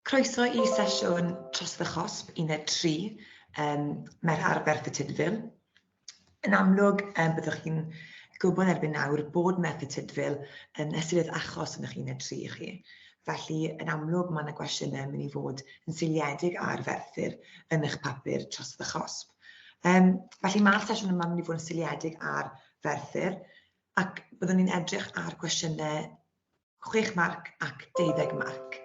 Croeso I sesiwn Trosedd y Chosb 13 mer arfer ffitidfil. Yn amlwg, byddwch chi'n gwybod erbyn nawr bod methu tydfil yn ystyried achos yn eich 13 I chi. Felly, yn amlwg, mae yna gwestiynau mynd I fod yn seiliedig ar ferthyr yn eich papur Trosedd y Chosb. Felly, mae'r sesiwn yma mynd I fod yn seiliedig ar ferthyr, ac byddwn ni'n edrych ar gwestiynau 6 marc ac 12 marc.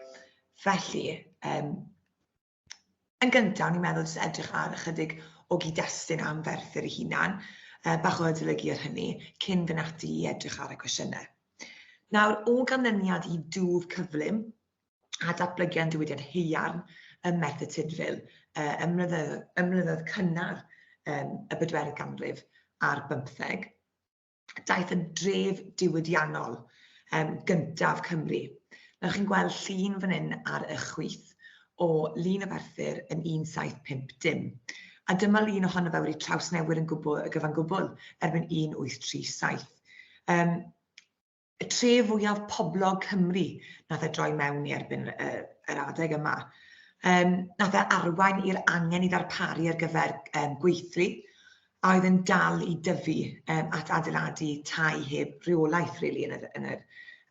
Felly, yn gyntaf, ni'n meddwl jyst edrych ar ychydig o gyd-destun am ferthyr ei hunan, bach o adolygu ar hynny, cyn fynd ati I edrych ar y cwestiynau. Nawr, o ganlyniad I dwf cyflym a datblygiad diwydiant haearn y methu tydfil, ymlynyddoedd cynnar y bedwerydd ganrif a'r 15, daeth y dref diwydiannol gyntaf Cymru. Nawr chi'n gweld llun fan hyn ar y chwith o lun y ferthyr yn 1750. A dyma lun ohono fe wedi trawsnewid yn gyfan gwbl erbyn 1837. Y tref fwyaf poblog Cymru nath e droi mewn I erbyn yr adeg yma. Nath e arwain i'r angen I ddarparu ar gyfer gweithlu, a oedd yn dal I dyfu at adeiladu tai heb reolaeth really, yn yr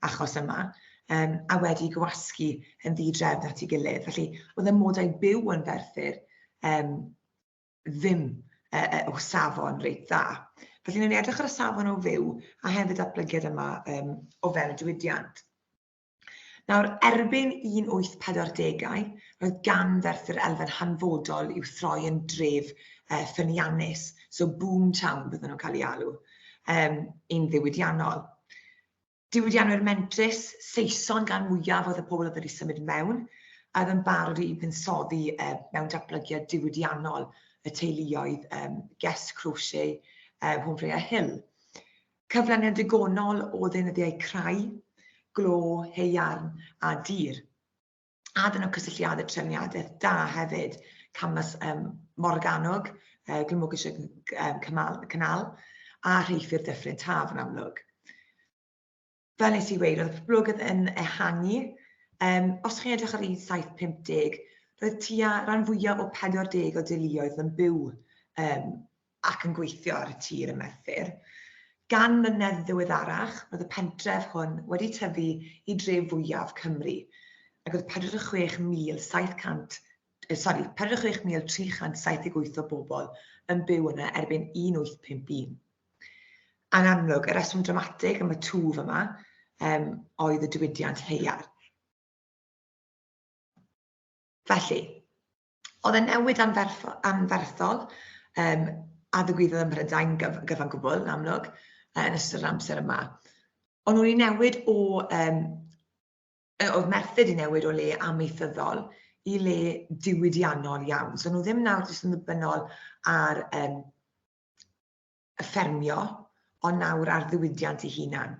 achos yma. A wedi gwasgu yn ddidrefn at ei gilydd. Felly, oedd y modau byw yn ferthyr ddim o safon reit dda. Felly, ni'n edrych ar y safon o fyw a hefyd datblygiad yma o fewn y diwydiant. Nawr, erbyn 1840, roedd gan ferthyr elfen hanfodol i'w throi yn dref ffyniannus, so boomtown bydden nhw'n cael ei alw, un ddiwydiannol. Diwydiannwyr mentrus, Saeson gan mwyaf oedd y pobl oedd wedi symud mewn, a oedd yn barod I buddsoddi mewn datblygiad diwydiannol y teuluoedd Guest Crochet, Homfrey a Hill. Cyflaniad digonol o ddeunyddiau crai, glo, haearn a dir. A dyn nhw cysylltiadau trefniadaeth da hefyd, camas Morganog, Glymogish Canal, a rheithir Dyffryn Taf yn amlwg. Fel nes I weid, roedd y poblogaeth yn ehangu. Os chi'n edrych ar 1750, roedd tua rhan fwyaf o 40 o deuluoedd yn byw ac yn gweithio ar y tir y methyr. Gan mlynedd ddiweddarach, roedd y pentref hwn wedi tyfu I dref fwyaf Cymru, ac oedd 46,378 o bobl yn byw yna erbyn 1851. Yn amlwg, y reswm dramatig am y twf yma oedd y diwydiant haearn. Felly, oedd y newid anferthol a ddigwyddodd ym Mhrydain gyfan gwbl, yn amlwg, yn ystod yr amser yma. Ond nhw'n newid oedd merthyr I newid o le amaethyddol I le diwydiannol iawn. So nhw ddim nawr jyst yn ddibynnol ar y ffermio, ond nawr ar ddiwydiant ei hunan.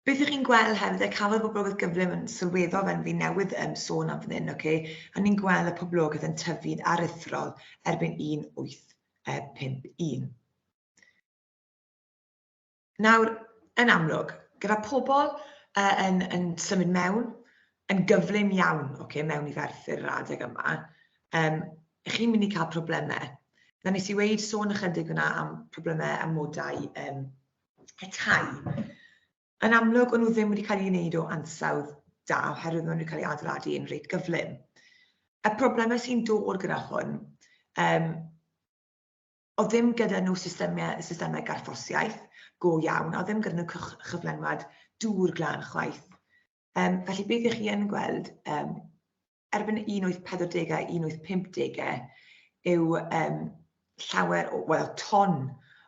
Beth ych chi'n gweld hefyd, cafodd poblogaeth gyflym yn sylweddol fe'n fi newydd sôn am fan hyn, a ni'n gweld y poblogaeth yn tyfu'n aruthrol erbyn 1851. Nawr, yn amlwg, gyda pobl yn symud mewn, yn gyflym iawn mewn I ferthyr yr adeg yma, chi'n mynd I cael problemau. Na nes I weid sôn ychydig yna am problemau amodau y tai. Yn amlwg, o'n nhw ddim wedi cael ei wneud o ansawdd da, oherwydd nhw wedi cael ei adeiladu yn reit gyflym. Y problemau sy'n dod gyda hwn, o ddim gyda nhw systemau garthosiaeth go iawn, o ddim gyda nhw chyflenwad dŵr glân chwaith. Felly beth ych chi yn gweld, erbyn 1840 a 1850 yw llawer ton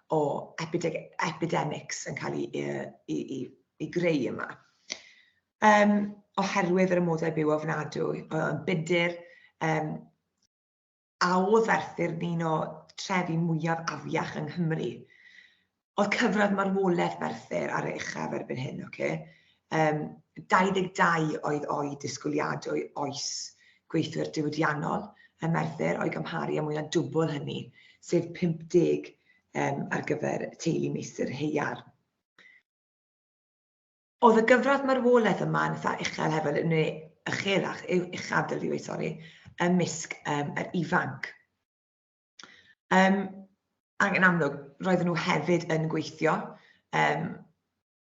o epidemics yn cael ei greu yma. Oherwydd yr amodau byw ofnadw, yn budur, a oedd ferthyr un o trefi mwyaf afiach yng Nghymru. Oedd cyfradd marwolaeth ferthyr ar ei uchaf erbyn hyn, 22 oedd oed disgwyliadwy oes gweithwyr diwydiannol y merthyr o'i gymharu â mwy na dwbl hynny, sef 50 ar gyfer teulu meistr haearn. Oedd y gyfradd marwolaeth yma yn eitha uchel hefyd, neu uchelach, uchafdol fi wedi, sori, ymysg yr ifanc. Ac yn amlwg, roedden nhw hefyd yn gweithio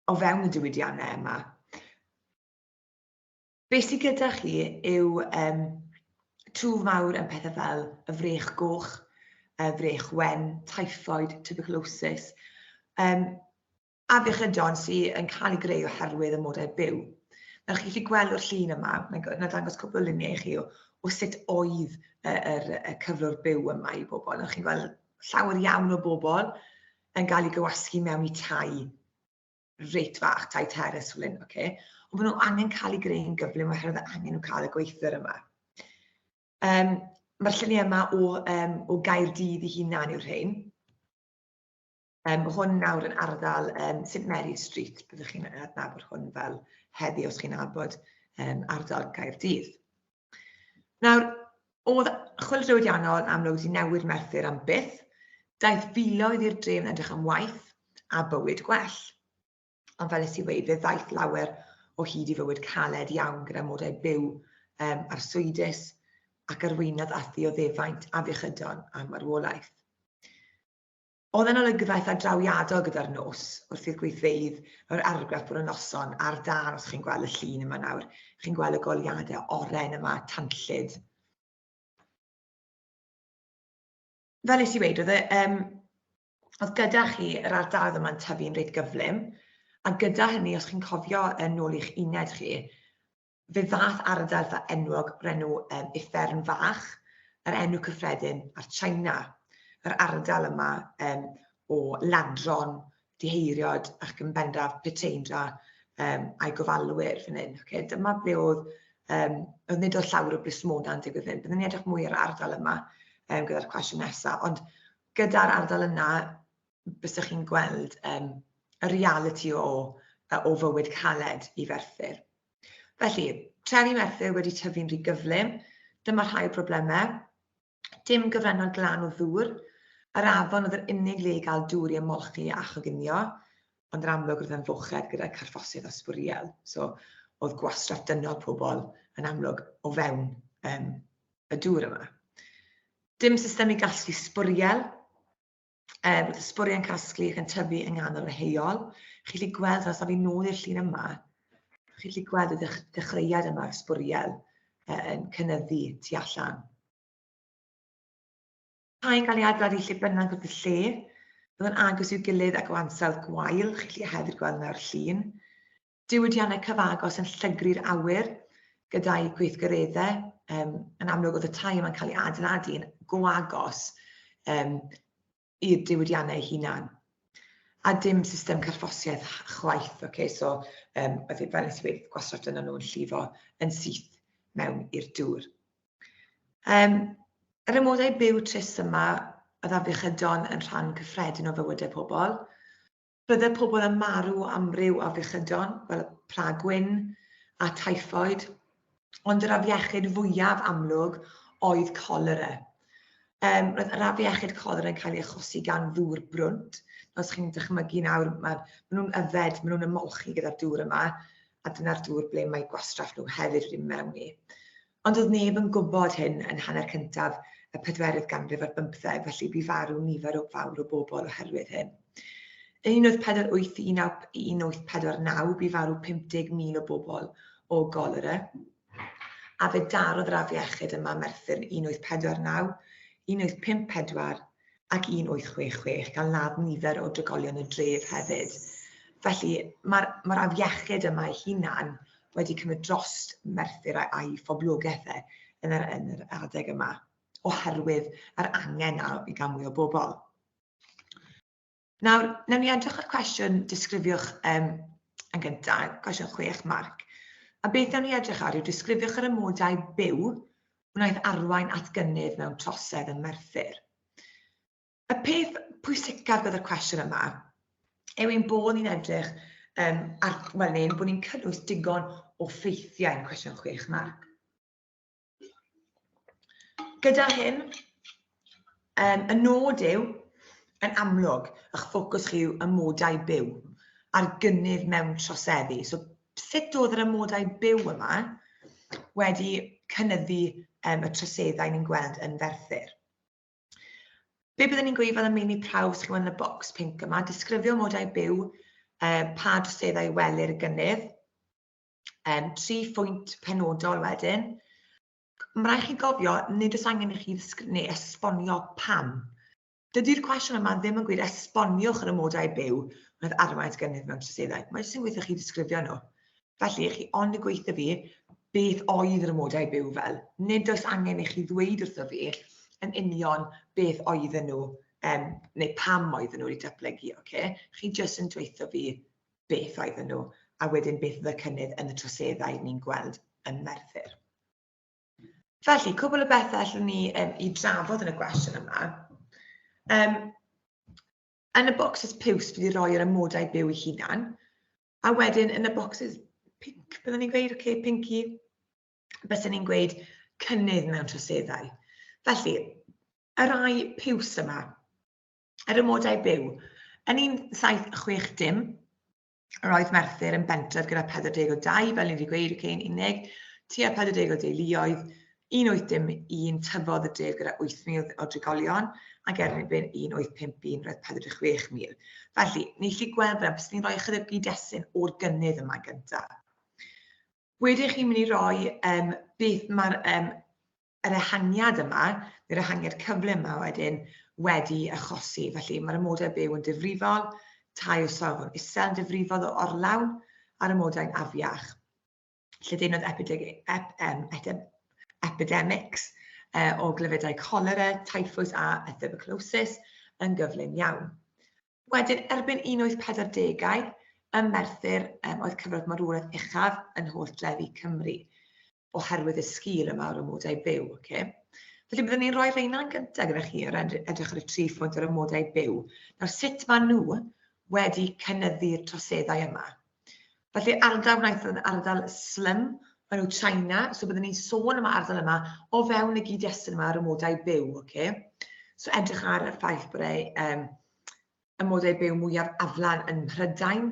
o fewn y diwydiannau yma. Be sydd gyda chi yw twf mawr yn pethau fel y frech goch, y frech wen, typhoid, tuberculosis, afiechydon sydd yn cael ei greu oherwydd y modau byw. Nawr chi'n gallu gweld o'r llun yma, na dangos cwbl o luniau i chi o sut oedd y cyflwr byw yma i bobl. Nawr chi'n gweld llawer iawn o bobl yn cael ei gywasgu mewn i tai reit fach, tai terrace fel hyn, okay? Ond maen nhw angen cael ei greu'n gyflym oherwydd angen nhw cael y gweithwyr yma. Mae'r lluniau yma o Gaerdydd ei hunan yw'r rhain. Hwn nawr yn ardal St Mary Street, byddwch chi'n adnabod hwn fel heddi os chi'n abod ardal Gaerdydd. Nawr, oedd chwyldro diwydiannol yn amlwg wedi newid Merthyr am byth, daeth filoedd i'r dref yn edrych am waith a bywyd gwell. Ond fel nes i weid, fe ddaeth lawer o hyd i fywyd caled iawn gyda modau byw arswydus ac arweinydd athi o ddefaint afiechydon a marwolaeth. Oedd yn olygfaeth a drawiadol gyda'r nos wrth i'r gweithfeydd o'r argraff bod y noson ar dan os chi'n gweld y llun yma nawr. Chi'n gweld y goliadau oren yma, tanllyd. Fel nes i weid, oedd gyda chi yr ardaloedd yma'n tyfu'n reit gyflym, a gyda hynny, os chi'n cofio yn ôl i'ch uned chi, fe ddath ardal dda enwog o'r enw Uffern Fach, yr enw cyffredin ar China. Yr ardal yma o ladron, diheiriod ac yn bendaf peteindra a'i gofalwyr fan hyn. Okay? Dyma ble oedd nid o llawer o blismona'n digwydd hyn. Byddwn ni'n edrych mwy ar ardal yma gyda'r cwestiwn nesaf, ond gyda'r ardal yna, bysych chi'n gweld y reality o fywyd caled i Ferthyr. Felly, trefi Merthyr wedi tyfu'n rhy gyflym, dyma rhai o broblemau, dim gyfrannol glan o ddŵr, yr afon oedd yr unig le i gael dŵr i ymolchi a choginio, ond yr amlwg oedd yn foched gyda carffosiaeth a sbwriel. So, oedd gwastraff dynol pobl yn amlwg o fewn y dŵr yma. Dim system i gasglu sbwriel, roedd y sbwriel yn casglu ac yn tyfu yng nghanol y heol. Chi'n gallu gweld, os fi nôl i'r llun yma, chi'n gallu gweld y dechreuad yma o'r sbwriel yn cynyddu tu allan. Rhain cael ei adeiladu lle bynnag oedd y lle, bydd yn agos i'w gilydd ac o ansawdd gwael, chi'n gallu hefyd gweld yna'r llun. Diwydiannau cyfagos yn llygru'r awyr gyda'i gweithgareddau. Yn amlwg oedd y tai yma'n cael ei adeiladu yn go agos i'r diwydiannau hunan. A dim system carffosiaeth chwaith, okay? So oedd fel nes i wedi gwastraff dynol nhw'n llifo yn syth mewn i'r dŵr. Yr amodau byw trist yma oedd afiechydon yn rhan cyffredin o fywydau pobl. Byddai pobl yn marw amryw o afiechydon, fel y pragwyn a typhoid, ond yr afiechyd fwyaf amlwg oedd colera. Roedd yr afiechyd colera yn cael ei achosi gan ddŵr brwnt. Os chi'n dychmygu nawr, maen nhw'n yfed, maen nhw'n ymolchi gyda'r dŵr yma, a dyna'r dŵr ble mae gwastraff nhw hefyd wedi mewn i. Ond oedd neb yn gwybod hyn yn hanner cyntaf y 4yd ganrif ar 15, felly bu farw nifer o fawr o bobl oherwydd hyn. Yn 1848 i 1849, bu farw 50,000 o bobl o golera, a fe darodd yr afiechyd yma Merthyr yn 1849, 1854 ac 1866, gan ladd nifer o drigolion y dref hefyd. Felly, mae'r afiechyd yma ei hunan wedi cymryd drost Merthyr a'i phoblogaethau yn yr adeg yma, oherwydd yr angen i gael mwy o bobl. Nawr, nawn ni edrych ar cwestiwn disgrifiwch yn gyntaf, cwestiwn 6 marc. A beth nawn ni edrych ar yw disgrifiwch yr amodau byw wnaeth arwain at gynnydd mewn trosedd yn Merthyr. Y peth pwysicaf gyda'r cwestiwn yma yw ein bod ni'n edrych bod ni'n cynnwys digon o ffeithiau yn cwestiwn 6 marc. Gyda hyn, y nod yw, yn amlwg, eich ffocws chi yw amodau byw. a'r gynnydd mewn troseddu. So, sut oedd yr amodau byw yma wedi cynyddu y troseddau ni'n gweld yn Ferthyr? Be byddwn ni'n gweud fel y meini prawf sy'n gweld yn y bocs pink yma, disgrifio amodau byw, pa troseddau welir y gynnydd, 3 phwynt penodol wedyn. Mae rhaid chi gofio, nid oes angen i chi esbonio pam. Dydy'r cwestiwn yma ddim yn gweud esboniwch yr amodau byw oedd arwain gynnydd mewn troseddau. Mae jyst yn gweithio chi disgrifio nhw. Felly, chi ond yn gweithio fi beth oedd yr amodau byw fel. Nid oes angen i chi ddweud wrtho fi yn union beth oedden nhw, neu pam oedden nhw wedi datblygu. Okay? Chi jyst yn dweithio fi beth oedden nhw, a wedyn beth oedd y cynnydd yn y troseddau ni'n gweld yn Merthyr. Felly, cwbl o bethau allwn ni i drafod yn y gwestiwn yma. Yn y bocsys piws, bydd i roi yr amodau byw eu hunan, a wedyn yn y bocsys pink, byddwn ni'n gweud, okay, pinky, byddwn ni'n gweud cynnydd mewn troseddau. Felly, y rai piws yma, yr amodau byw, yn 1.7.6 dim, roedd Merthyr yn bentref gyda 42, fel ni wedi gweud, okay, yn unig, tua 40 o deuluoedd, 1.8.1 tyfodd y dref gyda 8,000 o drigolion, ac erbyn 1.851 roedd 46,000. Felly, ni chi gweld fel bys ni'n rhoi chydig gyd-destun o'r gynnydd yma gyntaf. Wedyn chi'n mynd i roi beth mae'r yr ehangiad yma, neu'r ehangiad cyflym yma wedyn wedi achosi. Felly, mae'r amodau byw yn difrifol, tai o safon isel yn difrifol o orlawn, a'r amodau'n afiach. Lledaenodd epidemics o glyfedau cholera, typhus a tuberculosis yn gyflym iawn. Wedyn, erbyn 1840, ym Merthyr oedd cyfradd marwolaeth uchaf yn holl drefi Cymru, oherwydd y sgil yma o'r amodau byw. Okay? Felly, byddwn ni'n rhoi reina'n gyntaf gyda chi ar edrych ar y 3 phwynt o'r amodau byw. Nawr, sut maen nhw wedi cynyddu'r troseddau yma? Felly, ardal wnaeth yn ardal slym, maen nhw China, so byddwn ni'n sôn am y ardal yma o fewn y gyd-destun yma ar amodau byw. Okay? So edrych ar y ffaith bod amodau byw mwyaf aflan yn Mhrydain,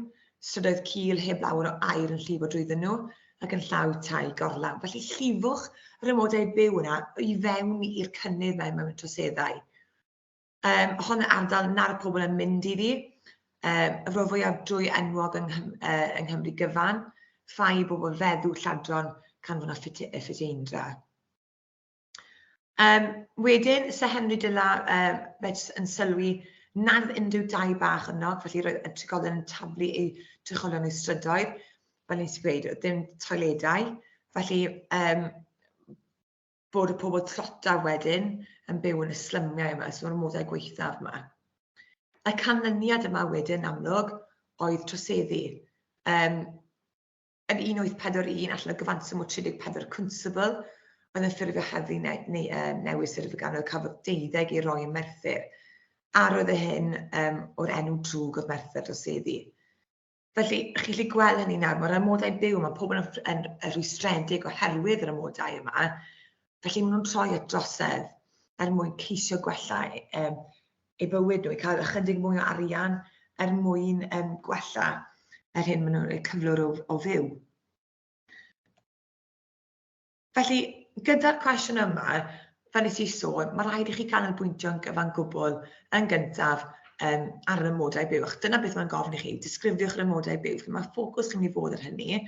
strydoedd cul heb lawer o air yn llifo drwyddyn nhw, ac yn llaw tai gorlawn. Felly llifwch yr amodau byw yna i fewn i'r cynnydd mewn troseddau. Hon y ardal na'r pobl yn mynd iddi, y ro fwyaf drwy enwog yng Nghymru gyfan, ffai bobl feddw lladron canfon a ffiteindra. Wedyn, se Henry Dilla yn sylwi nad unrhyw dau bach yno, felly roedd y trigolion yn taflu eu trigolion eu strydoedd, fel nes i gweud, ddim toiledau, felly bod y pobl trota wedyn yn byw yn y slymiau yma, so mae'r amodau gweithaf yma. Y canlyniad yma wedyn amlwg oedd troseddu. Yn 1841, allan o gyfanswm o 34 cwnsibl, oedd yn ffurfio heddlu newydd sydd wedi ganol cafodd 12 i roi yn Merthyr. A roedd hyn o'r enw drwg oedd Merthyr troseddu. Felly, chi'n gallu gweld hynny nawr, mae'r amodau byw yma, pobl yn rwystredig oherwydd yr amodau yma, felly maen nhw'n troi at drosedd mwyn ceisio gwella eu bywyd nhw, i cael ychydig mwy o arian mwyn gwella hyn maen nhw'n cyflwr o fyw. Felly, gyda'r cwestiwn yma, fel nes i sôn, mae rhaid i chi canolbwyntio'n gyfan gwbl yn gyntaf ar yr amodau byw. Dyna beth mae'n gofyn i chi, disgrifiwch yr amodau byw. Mae ffocws yn mynd i fod ar hynny,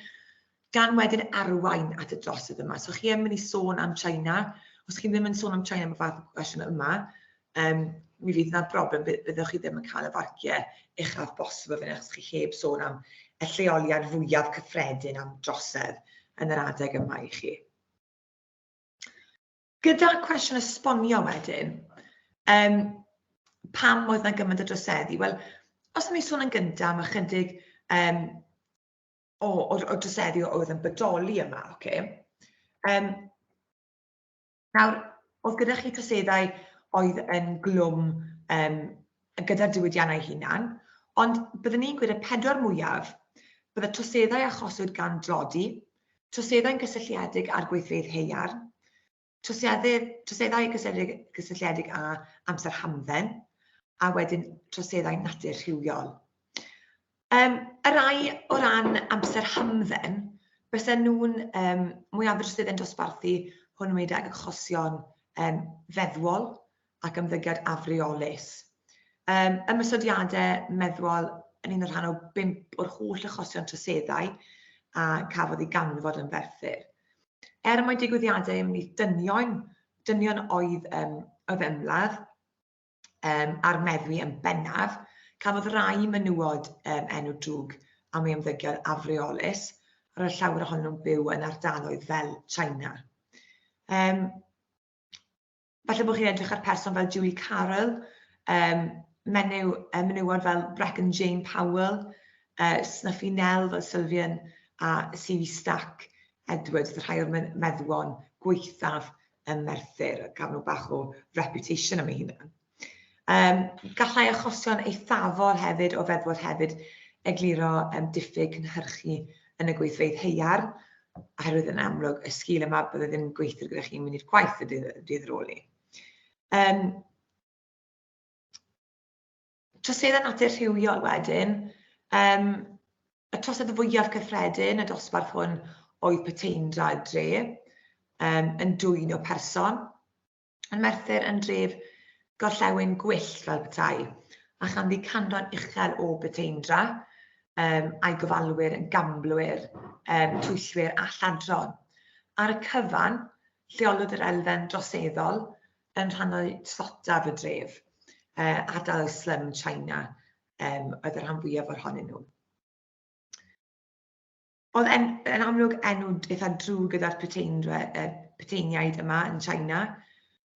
gan wedyn arwain at y drosedd yma. So chi yn mynd i sôn am China. Os chi ddim yn sôn am China am y fath o cwestiwn yma, mi fydd yna broblem, byddwch chi ddim yn cael y farciau uchaf bosib fyny, achos chi heb sôn am y lleoliad fwyaf cyffredin am drosedd yn yr adeg yma i chi. Gyda'r cwestiwn esbonio wedyn, pam oedd yna gymaint o droseddu? Wel, os ydym ni'n sôn yn gyntaf am ychydig o droseddu oedd yn bodoli yma, nawr, oedd gyda chi troseddau oedd yn glwm gyda'r diwydiannau hunan, ond byddwn ni'n gweud y 4 mwyaf, bydd y troseddau achoswyd gan drodi, troseddau'n gysylltiedig â'r gweithfeydd haearn, troseddau gysylltiedig â amser hamdden, a wedyn troseddau natur rhywiol. Y rai o ran amser hamdden, bysen nhw'n mwyaf drysydd yn dosbarthu hwnnwedig achosion feddwol ac ymddygiad afreolus. Ymysodiadau meddwl yn un o'r rhan o 5 o'r holl achosion troseddau a cafodd ei ganfod yn Ferthyr. Mai digwyddiadau ymwneud dynion oedd ymladd a'r meddwi yn bennaf, cafodd rai menywod enw drwg am ei ymddygiad afreolus, ar y llawer ohonyn nhw'n byw yn ardaloedd fel China. Falle bod chi'n edrych ar person fel Julie Carroll, menywod fel Brecon Jane Powell, Snuffy Nell fel Sylvian a C.V. Stack Edwards, rhai o'r meddwon gweithaf yn Merthyr, gaf nhw bach o reputation am ei hunan. Gallai achosion eithafol hefyd o feddwod hefyd egluro diffyg cynhyrchu yn y gweithfeydd heiar, oherwydd yn amlwg y sgil yma byddai ddim yn gweithio gyda chi'n mynd i'r gwaith y dydd ar ôl ni. Trosedd natur rhywiol wedyn, y trosedd fwyaf cyffredin y dosbarth hwn oedd peteindra y dre, yn dwyn o person. Yn Merthyr yn dref gorllewin gwyllt fel petai, a chanddi canran uchel o beteindra, a'i gofalwyr yn gamblwyr, twyllwyr a lladron. Ar y cyfan, lleolwyd yr elfen droseddol yn rhannau tlotaf y dref, ardal slum China, oedd y rhan fwyaf ohonyn nhw. Oedd yn amlwg enw eitha drwg gyda'r peteiniaid yma yn China,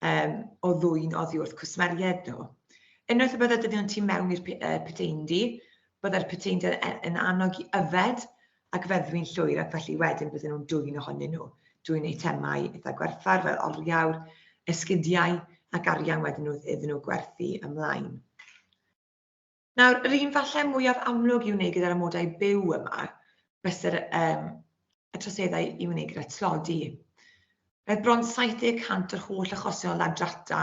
o ddwyn oddi wrth cwsmeriaid nhw. Unwaith y bydde dydyn nhw'n tu mewn i'r peteindi, bydde'r peteindiau yn annog i yfed ac feddwi'n llwyr, ac felly wedyn bydden nhw'n dwyn ohonyn nhw. Dwyn eitemau eitha gwerthfawr fel oriawr, esgidiau ac arian wedyn nhw iddyn nhw gwerthu ymlaen. Nawr, yr un falle mwyaf amlwg i'w wneud gyda'r amodau byw yma, bysa'r y troseddau i'w wneud gyda tlodi. Roedd bron 70% o'r holl achosion ladrata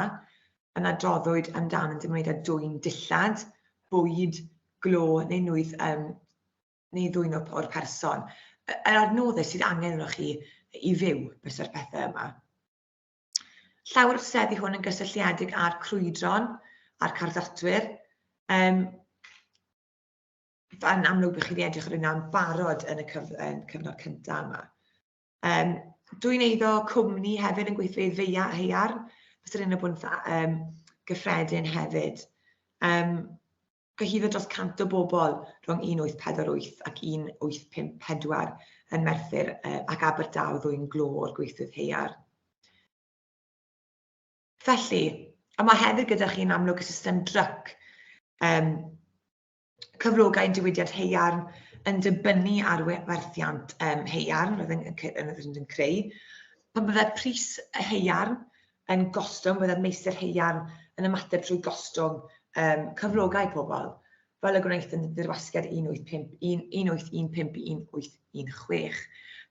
yn adroddwyd amdano yn ymwneud â dwyn dillad, bwyd, glo neu ddwyn o'r person. Yr adnoddau sydd angen arnoch chi i fyw bysa'r pethau yma. Llawer o troseddu hwn yn gysylltiedig â'r crwydron a'r carddatwyr. Yn amlwg bych chi wedi edrych ar hynna'n barod yn y cyfnod cyntaf yma. Dwi'n eiddo cwmni hefyd yn gweithfeydd heiar, bysa'r un o bod yn gyffredin hefyd. Gyhyddo dros 100 o bobl rhwng 1848 ac 1854 yn Merthyr ac Aberdaw ddwyn glo o'r gweithwyr heiar. Felly, yma hefyd gyda chi'n amlwg y system dryc, cyflogau diwydiad heiarn yn dibynnu ar werthiant heiarn roedd yn creu. Pan byddai'r pris heiarn yn gostwng, byddai'r meistr heiarn yn ymateb trwy gostwng cyflogau pobl, fel y gwnaeth yn dirwasgiad 1815-1816,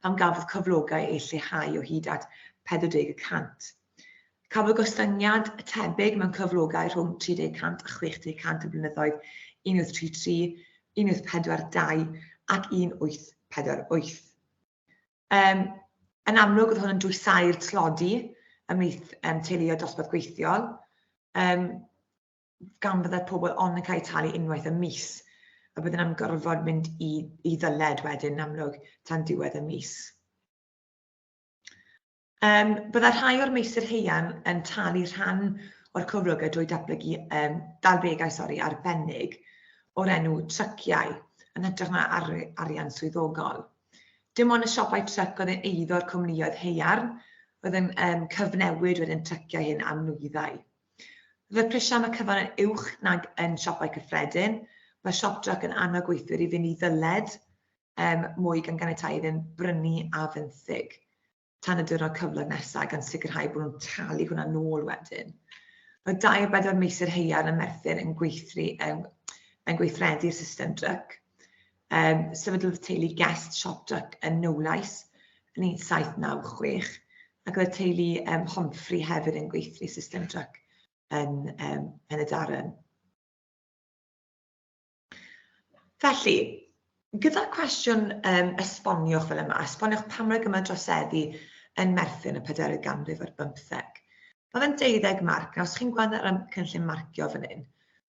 pan gafodd cyflogau eu lleihau o hyd at 40%. Cafodd gostyngiad tebyg mewn cyflogau rhwng 30% a 60% y blynyddoedd 1833, 1842 ac 1848. Yn amlwg oedd hwn yn dwysau'r tlodi ymhlith teuluoedd dosbarth gweithiol, gan byddai'r pobl ond yn cael eu talu unwaith y mis, a byddai'n am gorfod mynd i ddyled wedyn amlwg tan diwedd y mis. Byddai rhai o'r meistr heian yn talu rhan o'r cyflogau drwy dalbegau arbennig o'r enw tryciau yn hytrach na arian swyddogol. Dim ond y siopau tryc oedd yn eiddo'r cwmnioedd heiarn, oedd yn cyfnewid wedyn tryciau hyn am nwyddau. Fydd y prisiau am y cyfan yn uwch nag yn siopau cyffredin, mae siop tryc yn annog gweithwyr i fynd i ddyled mwy gan ganiatau yn brynu a fenthyg, tan y diwrnod cyflog nesaf gan sicrhau bod nhw'n talu hwnna nôl wedyn. Mae 2 o 4 meistr heiar yn Merthyr yn gweithredu'r system dryc. Sefydlodd teulu Guest Shop Dryc yn Nowlais yn 1796, ac oedd teulu Humphrey hefyd yn gweithredu'r system dryc yn y Darren. Felly, gyda'r cwestiwn esboniwch fel yma, esboniwch pam roi gymaint droseddu yn Merthyr yn y 40 ganrif ar 15. Mae fe'n 12 marc. Nawr, os chi'n gweld ar y cynllun marcio fan hyn,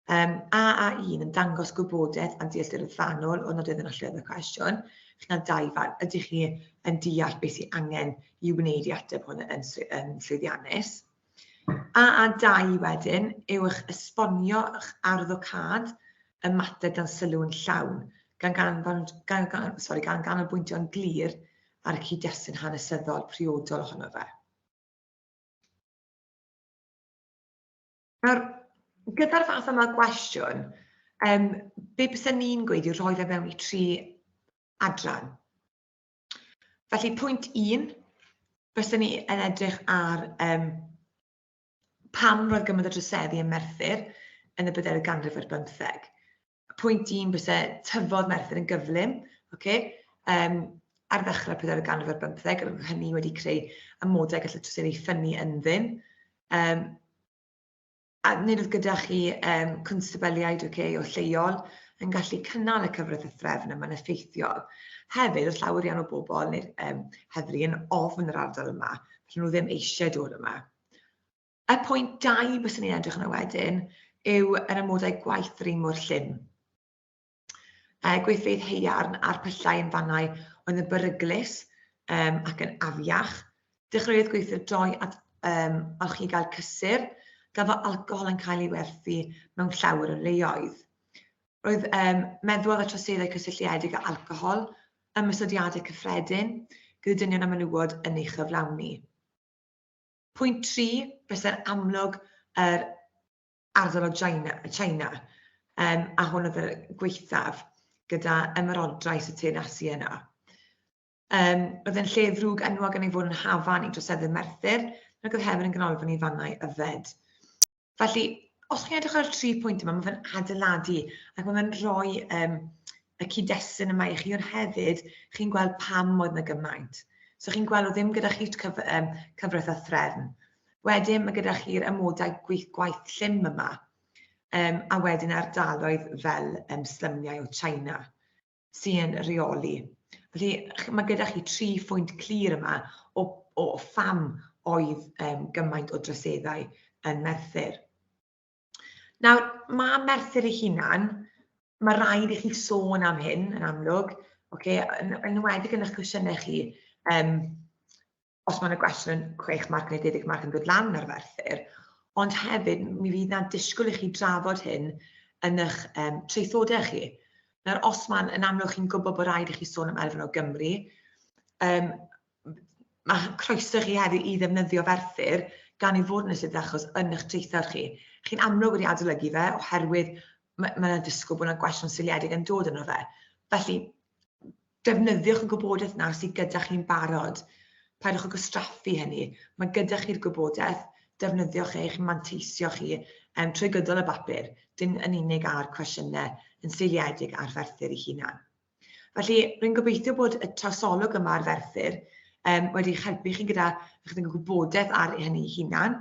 A1 yn dangos gwybodaeth am dealltwriaeth fanwl o nodweddion allweddol y cwestiwn. Chi'n cael 2 fan, ydych chi yn deall beth sy'n angen i wneud i ateb hwn yn llwyddiannus. A2 wedyn yw eich esbonio eich arddocad ymateb dan sylw yn llawn gan ganolbwyntio'n glir ar y cyd-destun hanesyddol priodol ohono fe. Nawr, gyda'r fath yma gwestiwn, be bysyn ni'n gweud yw rhoi fe mewn i 3 adran. Felly, pwynt 1, bysyn ni yn edrych ar pam roedd gymaint o droseddu yn Merthyr yn y 40 ganrif ar 15. Pwynt 1 bysau tyfodd Merthyr yn gyflym, ar ddechrau 40 ganrif ar 15, hynny wedi creu amodau gallu troseddu ffynnu ynddyn. A nid oedd gyda chi cwnstabeliaid o lleol yn gallu cynnal y cyfraith y threfn yma'n effeithiol. Hefyd, oedd llawer iawn o bobl neu heddlu yn ofn yr ardal yma, felly nhw ddim eisiau dod yma. Y pwynt 2 byswn ni'n edrych yna wedyn yw yr amodau gwaith yr un mor llym. Gweithfeydd haearn a'r pyllau yn fannau oedd yn beryglus ac yn afiach. Dechreuodd gweithio droi al chi gael cysur, gan fod alcohol yn cael ei werthu mewn llawer o leoedd. Roedd meddwl y troseddau cysylltiedig â alcohol, ymysodiadau cyffredin, gyda dynion a menywod yn ei chyflawni. Pwynt 3, bysau'r amlwg yr ardal o China, a hwn oedd y gweithaf gyda ymerodraeth y teyrnasu yna. Roedd yn lle ddrwg enwog yn ei fod yn hafan i droseddu Merthyr, ac oedd hefyd yn ganolfan i fannau yfed. Felly, os chi'n edrych ar y 3 pwynt yma, mae fe'n adeiladu ac mae fe'n rhoi y cyd-destun yma i chi, ond hefyd chi'n gweld pam oedd yna gymaint. So chi'n gweld o ddim gyda chi'r cyfraith a threfn. Wedyn mae gyda chi'r amodau gwaith llym yma, a wedyn ardaloedd fel slymiau o China sy'n reoli. Felly mae gyda chi 3 phwynt clir yma o pham oedd gymaint o droseddau yn Merthyr. Nawr, mae Merthyr ei hunan, mae rhaid i chi sôn am hyn yn amlwg, yn wedi yn eich cwestiynau chi, os mae'n y gwestiwn yn 6 marc neu 12 marc yn dod lan ar Merthyr, ond hefyd mi fydd na disgwyl i chi drafod hyn yn eich traethodau chi. Nawr, os mae'n yn amlwg chi'n gwybod bod rhaid i chi sôn am elfen o Gymru, mae croeso chi hefyd i ddefnyddio Merthyr gan i fod yn ystod achos yn eich traethawd chi. Chi'n amlwg wedi adolygu fe oherwydd mae'n disgwyl bod yna gwestiwn seiliedig yn dod yno fe. Felly, defnyddiwch y gwybodaeth nawr sydd gyda chi'n barod. Paidwch o gystraffu hynny. Mae gyda chi'r gwybodaeth, defnyddiwch eich manteisio chi trwy gydol y bapur, dim yn unig ar cwestiynau yn seiliedig ar Merthyr ei hunan. Felly, rwy'n gobeithio bod y trawsolwg yma ar Merthyr wedi helpu chi gyda eich gwybodaeth ar hynny ei hunan,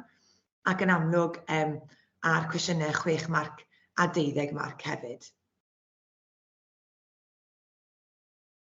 ac yn amlwg ar cwestiynau 6 marc a 12 marc hefyd.